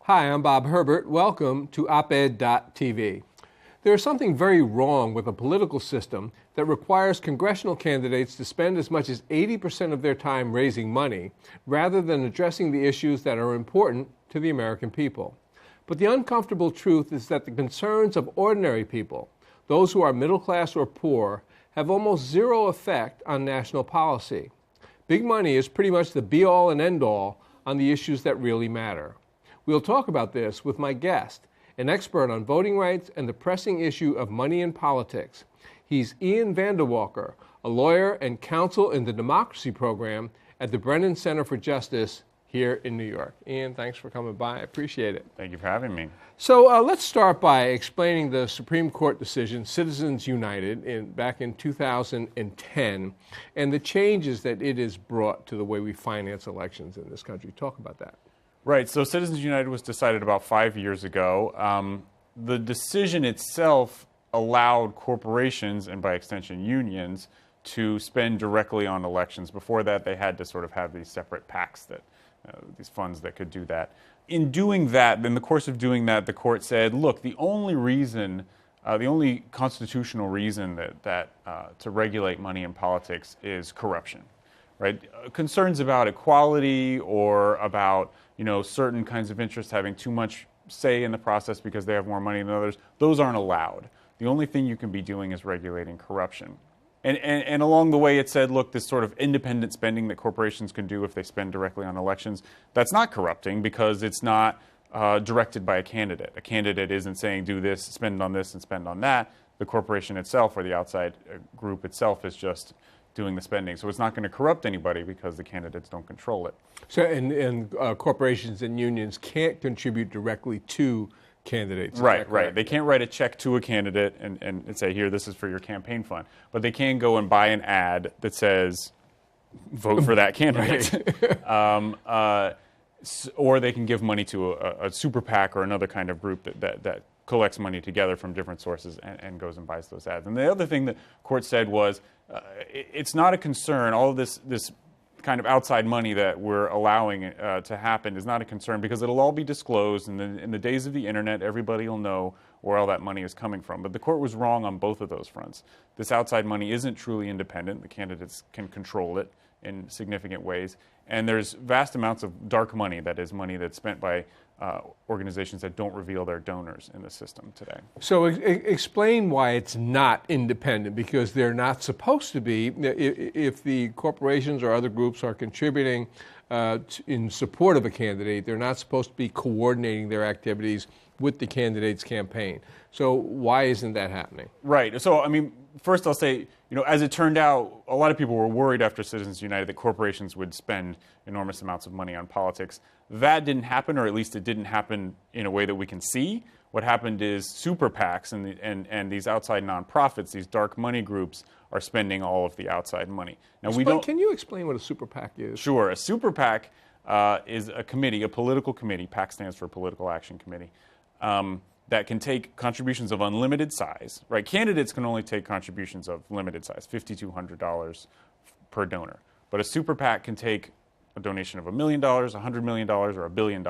Hi, I'm Bob Herbert. Welcome to OpEd.tv. There is something very wrong with a political system that requires congressional candidates to spend as much as 80% of their time raising money rather than addressing the issues that are important to the American people. But the uncomfortable truth is that the concerns of ordinary people, those who are middle class or poor, have almost zero effect on national policy. Big money is pretty much the be-all and end-all on the issues that really matter. We'll talk about this with my guest, an expert on voting rights and the pressing issue of money in politics. He's Ian Vandewalker, a lawyer and counsel in the Democracy Program at the Brennan Center for Justice here in New York. Ian, thanks for coming by. I appreciate it. Thank you for having me. So let's start by explaining the Supreme Court decision, Citizens United, back in 2010, and the changes that it has brought to the way we finance elections in this country. Talk about that. Right, so Citizens United was decided about 5 years ago. The decision itself allowed corporations, and by extension unions, to spend directly on elections. Before that, they had to sort of have these separate PACs, these funds that could do that. In doing that, in the course of doing that, the court said, look, the only constitutional reason to regulate money in politics is corruption. Right? Concerns about equality or about certain kinds of interests having too much say in the process because they have more money than others, those aren't allowed. The only thing you can be doing is regulating corruption. And along the way it said, look, this sort of independent spending that corporations can do if they spend directly on elections, that's not corrupting because it's not directed by a candidate. A candidate isn't saying do this, spend on this, and spend on that. The corporation itself or the outside group itself is just doing the spending. So it's not going to corrupt anybody because the candidates don't control it. So and corporations and unions can't contribute directly to candidates. Right. They can't write a check to a candidate and say, here, this is for your campaign fund. But they can go and buy an ad that says, vote for that candidate. Or they can give money to a super PAC or another kind of group that collects money together from different sources and goes and buys those ads. And the other thing the court said was, it's not a concern. All of this kind of outside money that we're allowing to happen is not a concern because it'll all be disclosed. And in the days of the internet, everybody will know where all that money is coming from. But the court was wrong on both of those fronts. This outside money isn't truly independent. The candidates can control it in significant ways. And there's vast amounts of dark money, that is money that's spent by organizations that don't reveal their donors in the system today. So explain why it's not independent, because they're not supposed to be. If the corporations or other groups are contributing in support of a candidate, they're not supposed to be coordinating their activities with the candidate's campaign. So why isn't that happening? Right. So, first I'll say, as it turned out, a lot of people were worried after Citizens United that corporations would spend enormous amounts of money on politics. That didn't happen, or at least it didn't happen in a way that we can see. What happened is super PACs and these outside nonprofits, these dark money groups, are spending all of the outside money. Now Can you explain what a super PAC is? Sure. A super PAC is a committee, a political committee. PAC stands for Political Action Committee. That can take contributions of unlimited size, right? Candidates can only take contributions of limited size, $5,200 per donor. But a super PAC can take a donation of $1 million, $100 million, or $1 billion,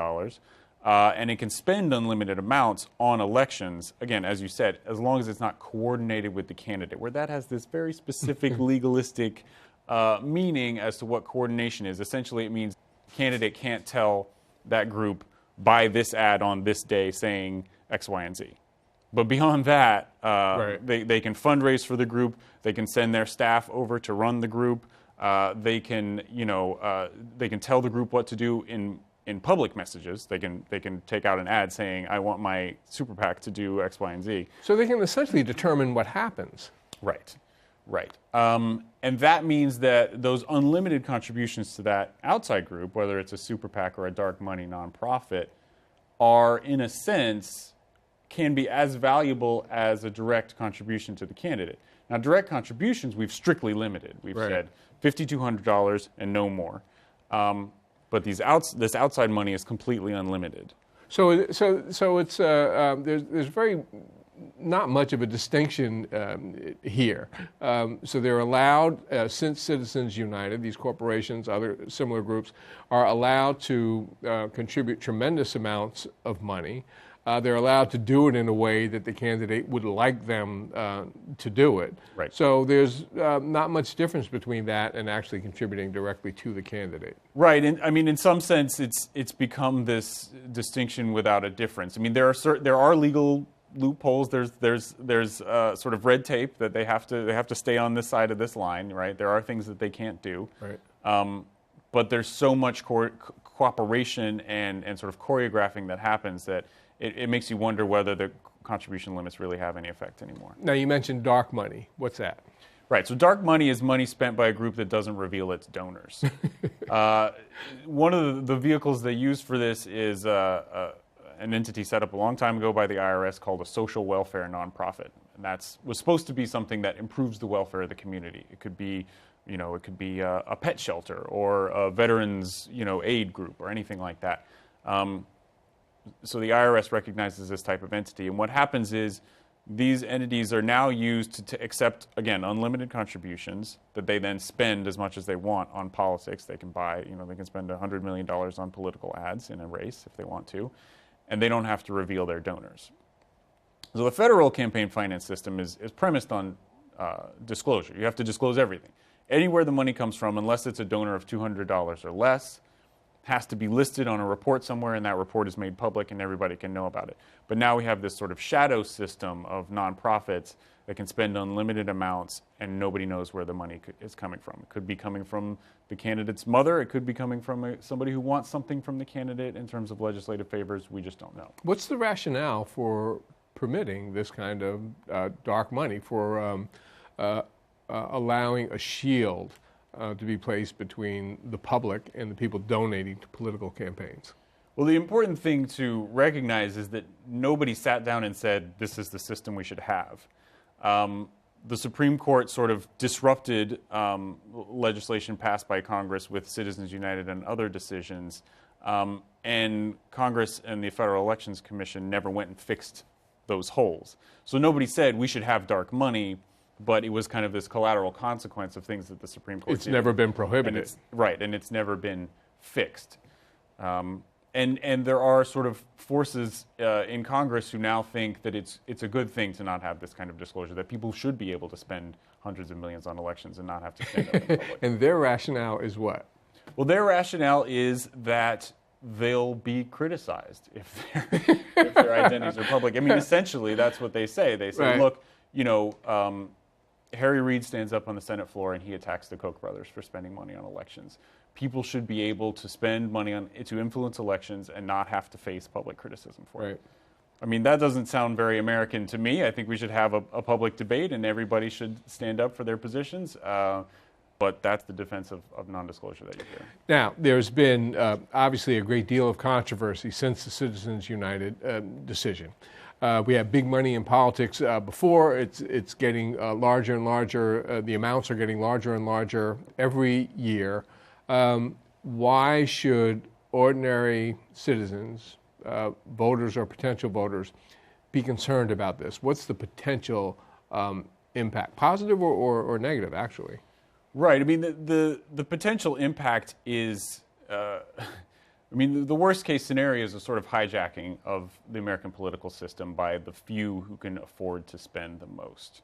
and it can spend unlimited amounts on elections, again, as you said, as long as it's not coordinated with the candidate, where that has this very specific legalistic meaning as to what coordination is. Essentially, it means the candidate can't tell that group, buy this ad on this day saying X, Y, and Z. But beyond that, they can fundraise for the group. They can send their staff over to run the group. They can tell the group what to do in public messages. They can take out an ad saying, I want my super PAC to do X, Y, and Z. So they can essentially determine what happens. Right. And that means that those unlimited contributions to that outside group, whether it's a super PAC or a dark money nonprofit, are, in a sense, can be as valuable as a direct contribution to the candidate. Now, direct contributions we've strictly limited. We've said $5,200 and no more. But this outside money is completely unlimited. So it's there's very not much of a distinction here. So they're allowed, since Citizens United, these corporations, other similar groups, are allowed to contribute tremendous amounts of money. They're allowed to do it in a way that the candidate would like them to do it. Right. So there's not much difference between that and actually contributing directly to the candidate. Right, and I mean, in some sense, it's become this distinction without a difference. I mean, there are legal loopholes. There's sort of red tape that they have to stay on this side of this line. Right, there are things that they can't do. Right. But there's so much cooperation and sort of choreographing that happens that it makes you wonder whether the contribution limits really have any effect anymore. Now, you mentioned dark money. What's that? Right, so dark money is money spent by a group that doesn't reveal its donors. One of the vehicles they use for this is an entity set up a long time ago by the IRS called a social welfare nonprofit. And was supposed to be something that improves the welfare of the community. It could be a pet shelter or a veterans, aid group or anything like that. So the IRS recognizes this type of entity, and what happens is these entities are now used to accept, again, unlimited contributions that they then spend as much as they want on politics. They can they can spend $100 million on political ads in a race if they want to, and they don't have to reveal their donors. So the federal campaign finance system is premised on disclosure. You have to disclose everything. Anywhere the money comes from, unless it's a donor of $200 or less, has to be listed on a report somewhere, and that report is made public and everybody can know about it. But now we have this sort of shadow system of nonprofits that can spend unlimited amounts and nobody knows where the money is coming from. It could be coming from the candidate's mother. It could be coming from somebody who wants something from the candidate in terms of legislative favors. We just don't know. What's the rationale for permitting this kind of dark money, for allowing a shield to be placed between the public and the people donating to political campaigns? Well, the important thing to recognize is that nobody sat down and said, this is the system we should have. The Supreme Court sort of disrupted legislation passed by Congress with Citizens United and other decisions, and Congress and the Federal Elections Commission never went and fixed those holes. So nobody said we should have dark money, but it was kind of this collateral consequence of things that the Supreme Court did. It's never been prohibited. And it's never been fixed. And there are sort of forces in Congress who now think that it's a good thing to not have this kind of disclosure, that people should be able to spend hundreds of millions on elections and not have to stand up in public. And their rationale is what? Well, their rationale is that they'll be criticized if their identities are public. I mean, essentially, that's what they say. They say, right. Look, Harry Reid stands up on the Senate floor and he attacks the Koch brothers for spending money on elections. People should be able to spend money to influence elections and not have to face public criticism for it. I mean, that doesn't sound very American to me. I think we should have a public debate and everybody should stand up for their positions. But that's the defense of non-disclosure that you hear. Now, there's been obviously a great deal of controversy since the Citizens United decision. We have big money in politics before. It's getting larger and larger. The amounts are getting larger and larger every year. Why should ordinary citizens, voters or potential voters, be concerned about this? What's the potential impact, positive or negative, actually? Right. I mean, the potential impact is, the worst case scenario is a sort of hijacking of the American political system by the few who can afford to spend the most.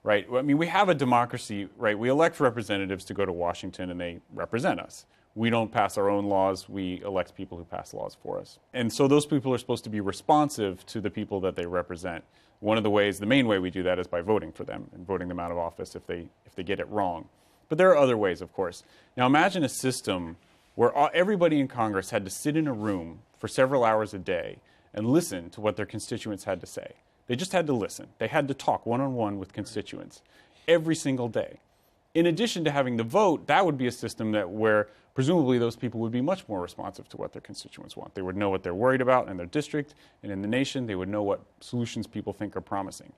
Right. I mean, we have a democracy, right? We elect representatives to go to Washington and they represent us. We don't pass our own laws. We elect people who pass laws for us. And so those people are supposed to be responsive to the people that they represent. One of the ways, the main way we do that is by voting for them and voting them out of office if they get it wrong. But there are other ways, of course. Now imagine a system where everybody in Congress had to sit in a room for several hours a day and listen to what their constituents had to say. They just had to listen. They had to talk one-on-one with constituents every single day. In addition to having the vote, that would be a system where presumably those people would be much more responsive to what their constituents want. They would know what they're worried about in their district and in the nation. They would know what solutions people think are promising.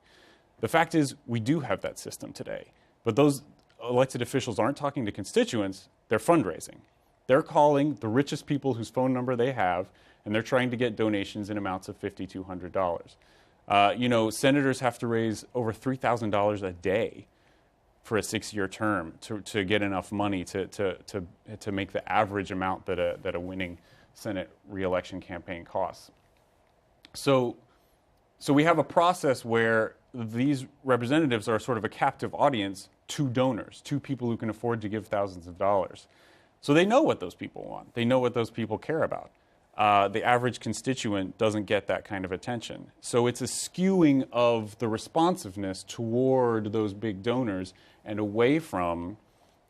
The fact is, we do have that system today. But those elected officials aren't talking to constituents. They're fundraising. They're calling the richest people whose phone number they have, and they're trying to get donations in amounts of $5,200. Senators have to raise over $3,000 a day for a 6-year term to get enough money to make the average amount that a winning Senate reelection campaign costs. So we have a process where these representatives are sort of a captive audience to donors, to people who can afford to give thousands of dollars. So they know what those people want. They know what those people care about. The average constituent doesn't get that kind of attention. So it's a skewing of the responsiveness toward those big donors and away from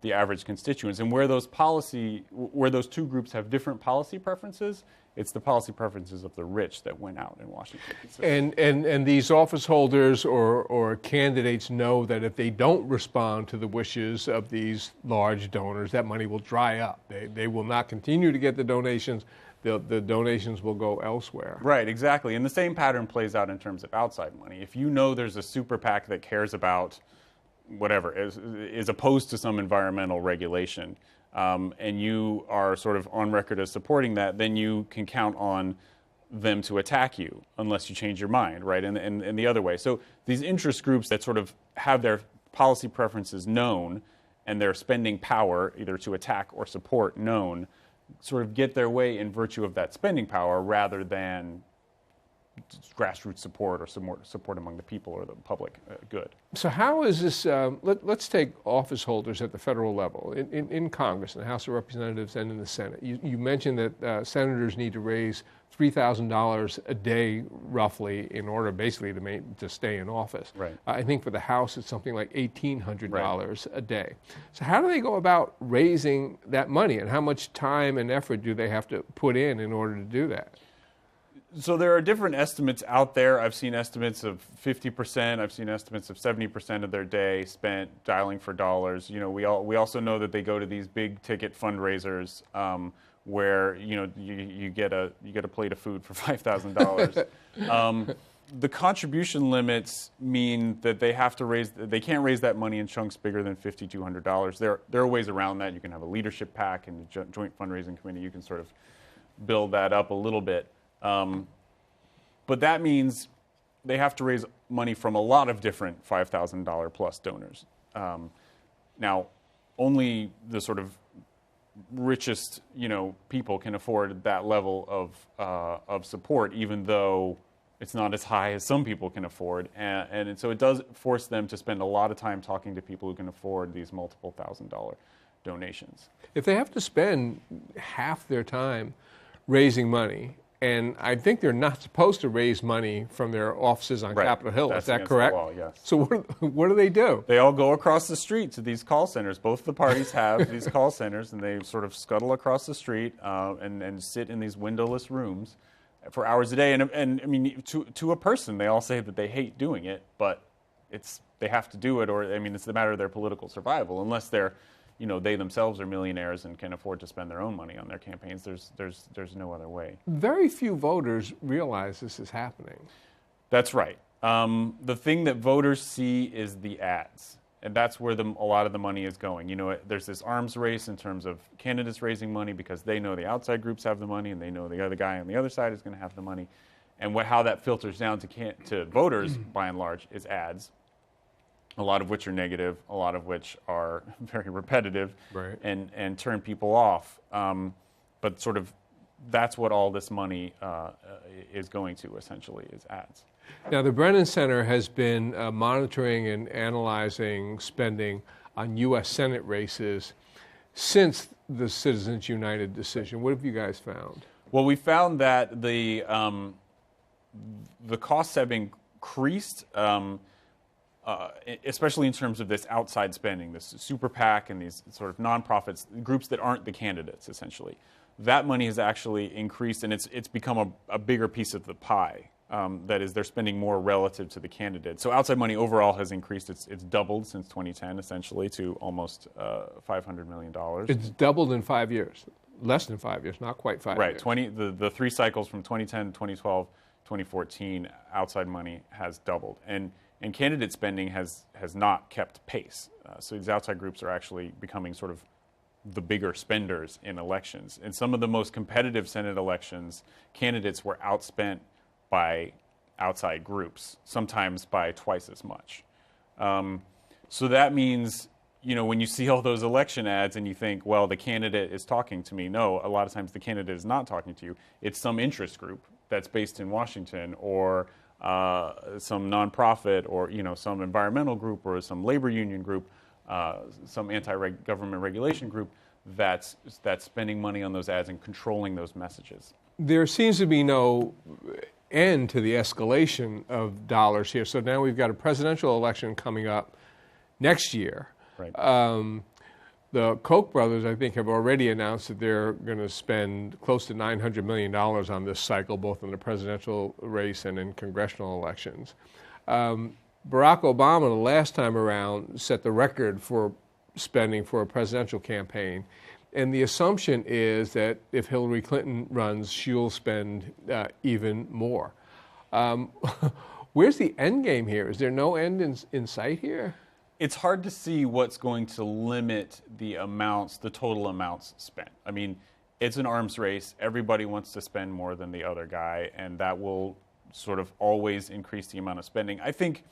the average constituents. And where those two groups have different policy preferences, it's the policy preferences of the rich that win out in Washington. And these office holders or candidates know that if they don't respond to the wishes of these large donors, that money will dry up. They will not continue to get the donations. The donations will go elsewhere. Right, exactly. And the same pattern plays out in terms of outside money. If you know there's a super PAC that cares about whatever, is opposed to some environmental regulation, and you are sort of on record as supporting that, then you can count on them to attack you unless you change your mind, right? And the other way. So these interest groups that sort of have their policy preferences known and their spending power, either to attack or support, known, sort of get their way in virtue of that spending power rather than grassroots support or support among the people or the public good. So how is this, let's take office holders at the federal level, in Congress, in the House of Representatives and in the Senate. You mentioned that senators need to raise $3,000 a day, roughly, in order basically to stay in office. Right. I think for the House it's something like $1,800 right. a day. So how do they go about raising that money, and how much time and effort do they have to put in order to do that? So there are different estimates out there. I've seen estimates of 50%. I've seen estimates of 70% of their day spent dialing for dollars. We also know that they go to these big ticket fundraisers where you get a plate of food for $5,000. The contribution limits mean that they can't raise that money in chunks bigger than $5,200. There are ways around that. You can have a leadership PAC and a joint fundraising committee. You can sort of build that up a little bit. But that means they have to raise money from a lot of different $5,000 plus donors. Now, only the sort of richest, people can afford that level of support, even though it's not as high as some people can afford. And so it does force them to spend a lot of time talking to people who can afford these multiple $1,000 donations. If they have to spend half their time raising money, and I think they're not supposed to raise money from their offices on right. Capitol Hill. That's Is that against correct? The law, yes. So what do they do? They all go across the street to these call centers. Both the parties have these call centers, and they sort of scuttle across the street and sit in these windowless rooms for hours a day. And I mean, to a person, they all say that they hate doing it, but they have to do it, or it's a matter of their political survival. Unless they're they themselves are millionaires and can afford to spend their own money on their campaigns. There's no other way. Very few voters realize this is happening. That's right. The thing that voters see is the ads, and that's where a lot of the money is going. There's this arms race in terms of candidates raising money because they know the outside groups have the money, and they know the other guy on the other side is going to have the money. And how that filters down to voters, by and large, is ads. A lot of which are negative, a lot of which are very repetitive, right. and turn people off. But sort of that's what all this money is going to, essentially, is ads. Now, the Brennan Center has been monitoring and analyzing spending on U.S. Senate races since the Citizens United decision. What have you guys found? Well, we found that the costs have increased. Especially in terms of this outside spending, this super PAC and these sort of nonprofits, groups that aren't the candidates, essentially. That money has actually increased, and it's become a bigger piece of the pie. That is, they're spending more relative to the candidates. So outside money overall has increased. It's doubled since 2010, essentially, to almost $500 million. It's doubled in 5 years. Less than 5 years, not quite 5 years. Right. The three cycles from 2010 to 2012, 2014, outside money has doubled. And candidate spending has not kept pace. So these outside groups are actually becoming sort of the bigger spenders in elections. In some of the most competitive Senate elections, candidates were outspent by outside groups, sometimes by twice as much. So that means, when you see all those election ads and you think, well, the candidate is talking to me. No, a lot of times the candidate is not talking to you. It's some interest group that's based in Washington, or some nonprofit, or some environmental group, or some labor union group, some anti-government regulation group that's spending money on those ads and controlling those messages. There seems to be no end to the escalation of dollars here. So now we've got a presidential election coming up next year. Right. The Koch brothers, I think, have already announced that they're going to spend close to $900 million on this cycle, both in the presidential race and in congressional elections. Barack Obama, the last time around, set the record for spending for a presidential campaign. And the assumption is that if Hillary Clinton runs, she'll spend even more. Where's the end game here? Is there no end in sight here? It's hard to see what's going to limit the total amounts spent. I mean, it's an arms race. Everybody wants to spend more than the other guy, and that will sort of always increase the amount of spending. I think,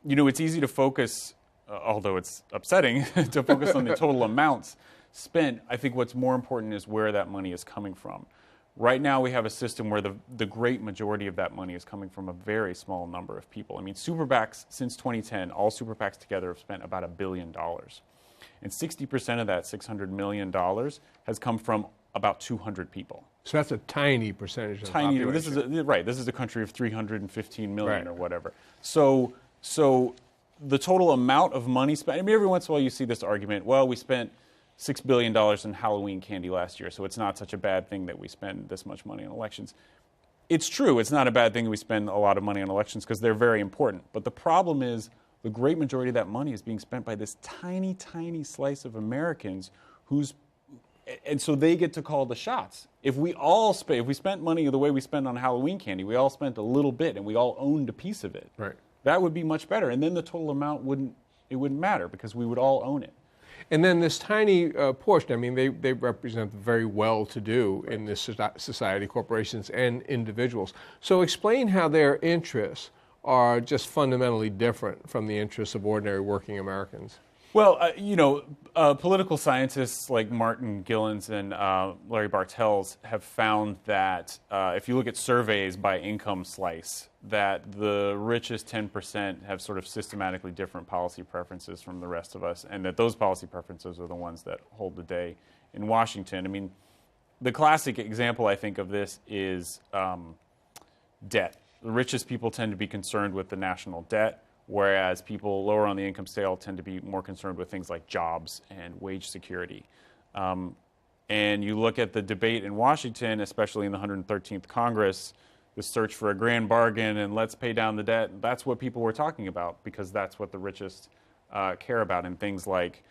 it's easy to focus, although it's upsetting, to focus on the total amounts spent. I think what's more important is where that money is coming from. Right now, we have a system where the great majority of that money is coming from a very small number of people. I mean, super PACs, since 2010, all super PACs together have spent about $1 billion. And 60% of that, $600 million, has come from about 200 people. So that's a tiny percentage of the population. This is a country of 315 million, right, or whatever. So the total amount of money spent, I mean, every once in a while you see this argument, well, we spent $6 billion in Halloween candy last year, so it's not such a bad thing that we spend this much money on elections. It's true, it's not a bad thing that we spend a lot of money on elections because they're very important. But the problem is the great majority of that money is being spent by this tiny, tiny slice of Americans and so they get to call the shots. If we spent money the way we spend on Halloween candy, we all spent a little bit and we all owned a piece of it. Right. That would be much better. And then the total amount wouldn't matter because we would all own it. And then this tiny portion, I mean, they represent the very well-to-do in this society, corporations and individuals. So explain how their interests are just fundamentally different from the interests of ordinary working Americans. Well, political scientists like Martin Gilens and Larry Bartels have found that if you look at surveys by income slice, that the richest 10% have sort of systematically different policy preferences from the rest of us, and that those policy preferences are the ones that hold the day in Washington. I mean, the classic example, I think, of this is debt. The richest people tend to be concerned with the national debt, whereas people lower on the income scale tend to be more concerned with things like jobs and wage security. And you look at the debate in Washington, especially in the 113th Congress, the search for a grand bargain and let's pay down the debt. That's what people were talking about because that's what the richest care about. And things like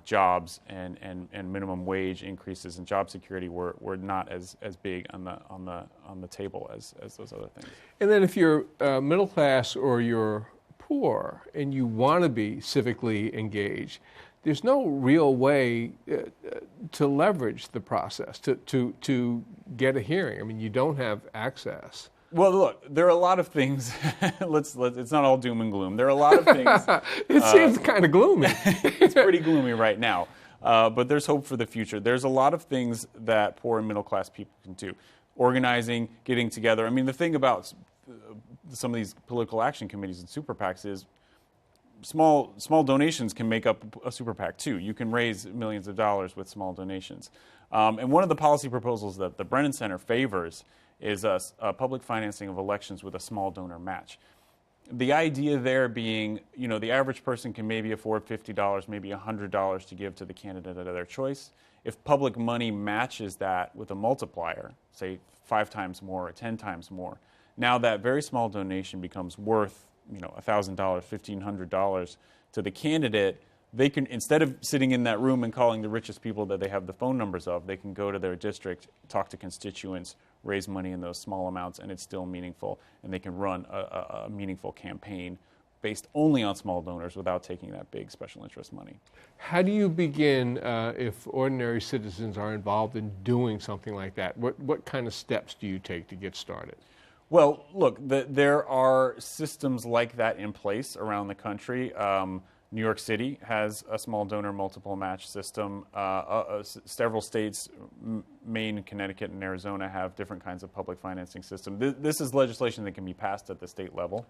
jobs and minimum wage increases and job security were not as big on the table as those other things. And then if you're middle class or you're poor and you want to be civically engaged, there's no real way to leverage the process, to get a hearing. I mean, you don't have access. Well, look, there are a lot of things. It's not all doom and gloom. There are a lot of things. It seems kind of gloomy. It's pretty gloomy right now, but there's hope for the future. There's a lot of things that poor and middle class people can do. Organizing, getting together. I mean, the thing about some of these political action committees and super PACs is small donations can make up a super PAC too. You can raise millions of dollars with small donations. And one of the policy proposals that the Brennan Center favors is a public financing of elections with a small donor match. The idea there being, the average person can maybe afford $50, maybe $100 to give to the candidate of their choice. If public money matches that with a multiplier, say 5 times more or 10 times more, now that very small donation becomes worth, $1,000, $1,500 to the candidate. They can, instead of sitting in that room and calling the richest people that they have the phone numbers of, they can go to their district, talk to constituents, raise money in those small amounts, and it's still meaningful. And they can run a meaningful campaign based only on small donors without taking that big special interest money. How do you begin if ordinary citizens are involved in doing something like that? What kind of steps do you take to get started? Well, look, there are systems like that in place around the country. New York City has a small donor multiple match system. Several states, Maine, Connecticut, and Arizona, have different kinds of public financing systems. This is legislation that can be passed at the state level.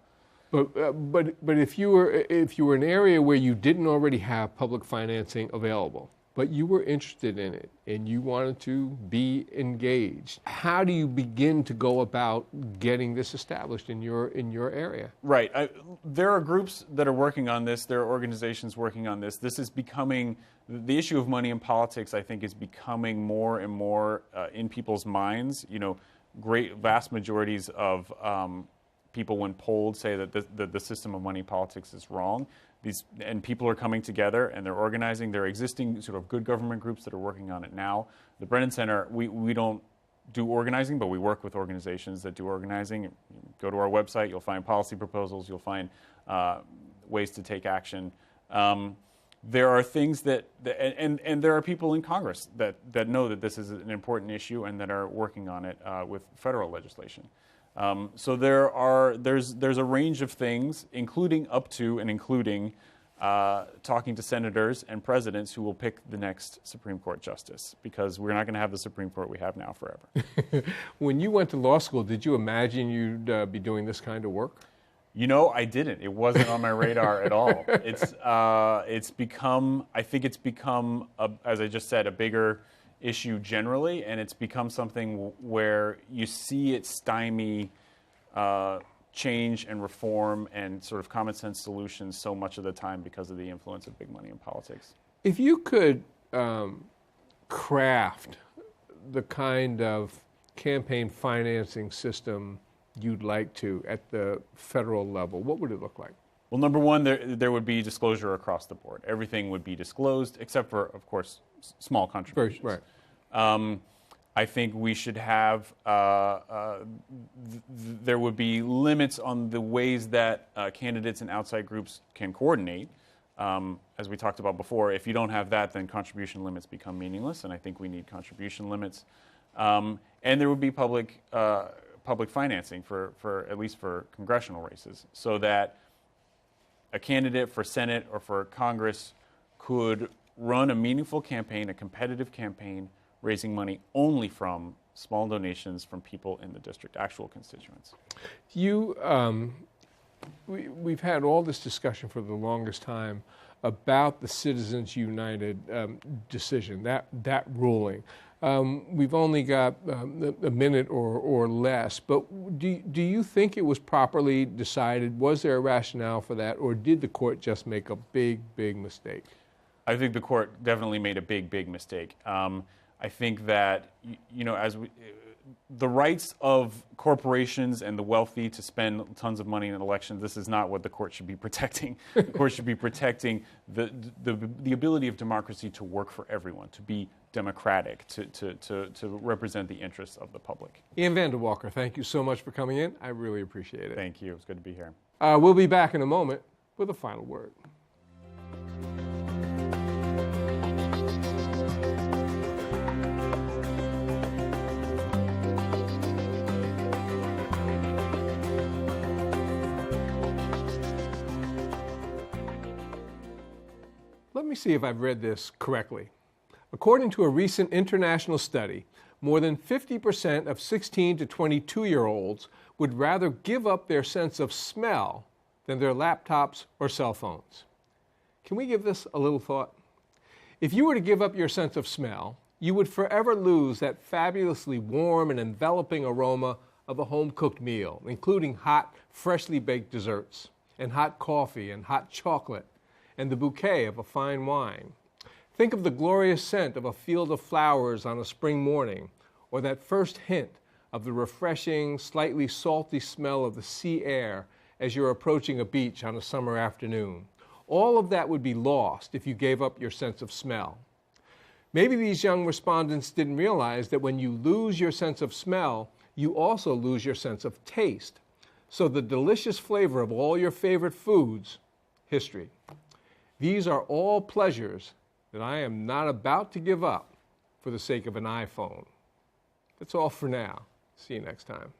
But if you were an area where you didn't already have public financing available, but you were interested in it and you wanted to be engaged, how do you begin to go about getting this established in your area? Right. There are groups that are working on this. There are organizations working on this. This is becoming, the issue of money in politics, I think, is becoming more and more in people's minds. You know, vast majorities of people, when polled, say that the system of money politics is wrong. And people are coming together and they're organizing. There are existing sort of good government groups that are working on it now. The Brennan Center, we don't do organizing, but we work with organizations that do organizing. Go to our website, you'll find policy proposals, you'll find ways to take action. There are things and there are people in Congress that know that this is an important issue and that are working on it with federal legislation. So there's a range of things, including talking to senators and presidents who will pick the next Supreme Court justice, because we're not going to have the Supreme Court we have now forever. When you went to law school, did you imagine you'd be doing this kind of work? You know, I didn't. It wasn't on my radar at all. It's become, as I just said, a bigger issue generally, and it's become something where you see it stymie change and reform and sort of common sense solutions so much of the time because of the influence of big money in politics. If you could craft the kind of campaign financing system you'd like to at the federal level, what would it look like? Well, number one, there would be disclosure across the board. Everything would be disclosed, except for, of course, small contributions. Right. I think we should have, there would be limits on the ways that candidates and outside groups can coordinate. As we talked about before, if you don't have that, then contribution limits become meaningless, and I think we need contribution limits. And there would be public financing for at least for congressional races, so that a candidate for Senate or for Congress could run a meaningful campaign, a competitive campaign, raising money only from small donations from people in the district, actual constituents. We've had all this discussion for the longest time about the Citizens United decision, that ruling. We've only got a minute or less, but do you think it was properly decided? Was there a rationale for that, or did the court just make a big mistake? I think the court definitely made a big mistake. I think that, the rights of corporations and the wealthy to spend tons of money in elections, this is not what the court should be protecting. The court should be protecting the ability of democracy to work for everyone, to be democratic, to represent the interests of the public. Ian Vandewalker, thank you so much for coming in. I really appreciate it. Thank you. It's good to be here. We'll be back in a moment with a final word. Let me see if I've read this correctly. According to a recent international study, more than 50% of 16 to 22-year-olds would rather give up their sense of smell than their laptops or cell phones. Can we give this a little thought? If you were to give up your sense of smell, you would forever lose that fabulously warm and enveloping aroma of a home-cooked meal, including hot, freshly baked desserts, and hot coffee and hot chocolate, and the bouquet of a fine wine. Think of the glorious scent of a field of flowers on a spring morning, or that first hint of the refreshing, slightly salty smell of the sea air as you're approaching a beach on a summer afternoon. All of that would be lost if you gave up your sense of smell. Maybe these young respondents didn't realize that when you lose your sense of smell, you also lose your sense of taste. So the delicious flavor of all your favorite foods, history. These are all pleasures that I am not about to give up for the sake of an iPhone. That's all for now. See you next time.